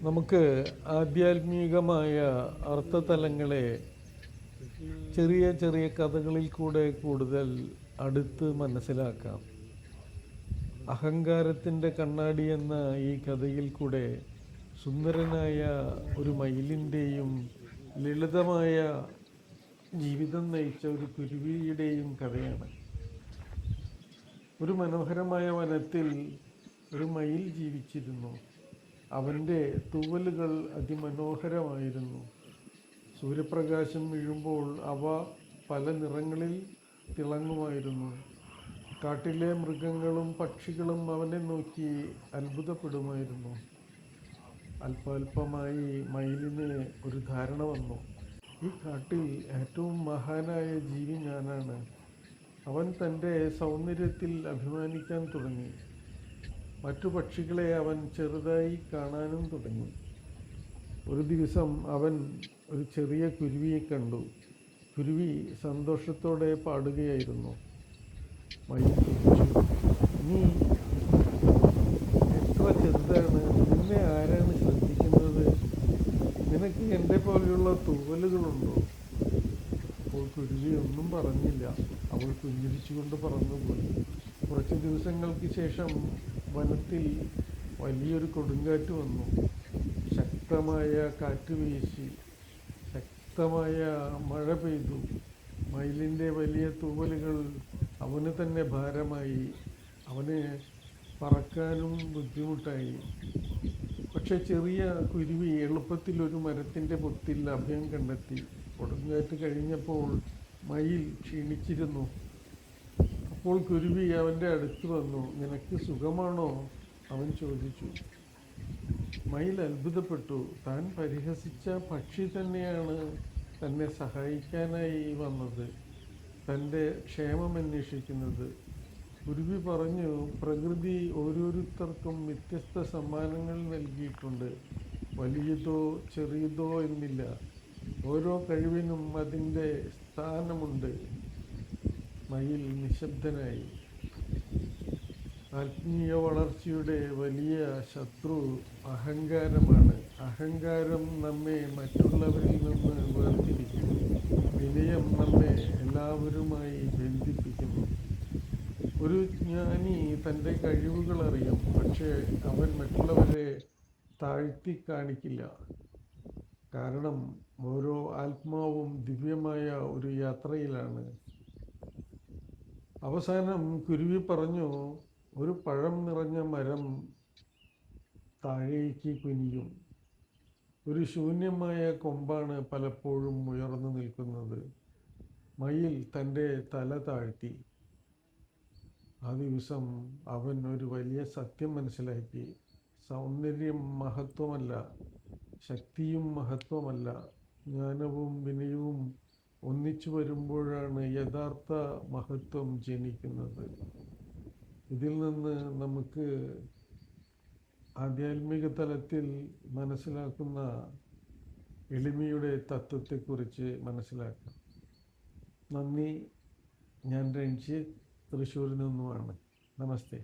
നമുക്ക് ആധ്യാത്മികമായ അർത്ഥതലങ്ങളെ ചെറിയ ചെറിയ കഥകളിൽ കൂടെ കൂടുതൽ അടുത്ത് മനസ്സിലാക്കാം. അഹങ്കാരത്തിൻ്റെ കണ്ണാടി എന്ന ഈ കഥയിൽ കൂടെ സുന്ദരനായ ഒരു മയിലിൻ്റെയും ലളിതമായ ജീവിതം നയിച്ച ഒരു കുരുവിയുടെയും കഥയാണ്. ഒരു മനോഹരമായ വനത്തിൽ ഒരു മയിൽ ജീവിച്ചിരുന്നു. അവൻ്റെ തൂവലുകൾ അതിമനോഹരമായിരുന്നു. സൂര്യപ്രകാശം വീഴുമ്പോൾ അവ പല നിറങ്ങളിൽ തിളങ്ങുമായിരുന്നു. കാട്ടിലെ മൃഗങ്ങളും പക്ഷികളും അവനെ നോക്കി അത്ഭുതപ്പെടുമായിരുന്നു. അല്പാൽപമായി മയിലിന് ഒരു ധാരണ വന്നു. ഈ കാട്ടിൽ ഏറ്റവും മഹാനായ ജീവി ഞാനാണ്. അവൻ തൻ്റെ സൗന്ദര്യത്തിൽ അഭിമാനിക്കാൻ തുടങ്ങി. മറ്റു പക്ഷികളെ അവൻ ചെറുതായി കാണാനും തുടങ്ങി. ഒരു ദിവസം അവൻ ഒരു ചെറിയ കുരുവിയെ കണ്ടു. കുരുവി സന്തോഷത്തോടെ പാടുകയായിരുന്നു. മയിൽ ചോദിച്ചു, നീ എത്ര ചെറുതാണ്, നിന്നെ ആരാണ് ശ്രദ്ധിക്കുന്നത്? നിനക്ക് എൻ്റെ പോലെയുള്ള തൂവലുകളുണ്ടോ? അപ്പോൾ കുരുവി ഒന്നും പറഞ്ഞില്ല. അവൾ പുഞ്ചിരിച്ചുകൊണ്ട് പറന്നുപോയി. കുറച്ച് ദിവസങ്ങൾക്ക് ശേഷം വനത്തിൽ വലിയൊരു കൊടുങ്കാറ്റ് വന്നു. ശക്തമായ കാറ്റ് വീശി, ശക്തമായ മഴ പെയ്തു. മയിലിൻ്റെ വലിയ തൂവലുകൾ അവന് തന്നെ ഭാരമായി. അവന് പറക്കാനും ബുദ്ധിമുട്ടായി. പക്ഷെ ചെറിയ കുരുവി എളുപ്പത്തിൽ ഒരു മരത്തിൻ്റെ പൊത്തിൽ അഭയം കണ്ടെത്തി. കൊടുങ്കാറ്റ് കഴിഞ്ഞപ്പോൾ മയിൽ ക്ഷീണിച്ചിരുന്നു. അപ്പോൾ കുരുവി അവൻ്റെ അടുത്ത് വന്നു. നിനക്ക് സുഖമാണോ? അവൻ ചോദിച്ചു. മയിൽ അത്ഭുതപ്പെട്ടു. താൻ പരിഹസിച്ച പക്ഷി തന്നെയാണ് തന്നെ സഹായിക്കാനായി വന്നത്, തൻ്റെ ക്ഷേമം അന്വേഷിക്കുന്നത്. കുരുവി പറഞ്ഞു, പ്രകൃതി ഓരോരുത്തർക്കും വ്യത്യസ്ത സമ്മാനങ്ങൾ നൽകിയിട്ടുണ്ട്. വലിയതോ ചെറിയതോ എന്നില്ല. ഓരോ കഴിവിനും അതിൻ്റെ സ്ഥാനമുണ്ട്. മയിൽ നിശബ്ദനായി. ആത്മീയ വളർച്ചയുടെ വലിയ ശത്രു അഹങ്കാരമാണ്. അഹങ്കാരം നമ്മെ മറ്റുള്ളവരിൽ നിന്ന് വേർതിരിക്കുന്നു. വിനയം നമ്മെ എല്ലാവരുമായി ബന്ധിപ്പിക്കുന്നു. ഒരു ജ്ഞാനി തൻ്റെ കഴിവുകൾ അറിയും, പക്ഷേ അവൻ മറ്റുള്ളവരെ താഴ്ത്തി കാണിക്കില്ല. കാരണം ഓരോ ആത്മാവും ദിവ്യമായ ഒരു യാത്രയിലാണ്. അവസാനം കുരുവി പറഞ്ഞു, ഒരു പഴം നിറഞ്ഞ മരം താഴേക്ക് കുനിയും. ഒരു ശൂന്യമായ കൊമ്പാണ് പലപ്പോഴും ഉയർന്നു നിൽക്കുന്നത്. മയിൽ തൻ്റെ തല താഴ്ത്തി. ആ ദിവസം അവൻ ഒരു വലിയ സത്യം മനസ്സിലാക്കി. സൗന്ദര്യം മഹത്വമല്ല, ശക്തിയും മഹത്വമല്ല. ജ്ഞാനവും വിനയവും ഒന്നിച്ചു വരുമ്പോഴാണ് യഥാർത്ഥ മഹത്വം ജനിക്കുന്നത്. ഇതിൽ നിന്ന് നമുക്ക് ആധ്യാത്മിക തലത്തിൽ മനസ്സിലാക്കുന്ന എളിമയുടെ തത്വത്തെക്കുറിച്ച് മനസ്സിലാക്കാം. നന്ദി. ഞാൻ രഞ്ജിത്ത്, തൃശ്ശൂരിൽ നിന്നുമാണ്. നമസ്തേ.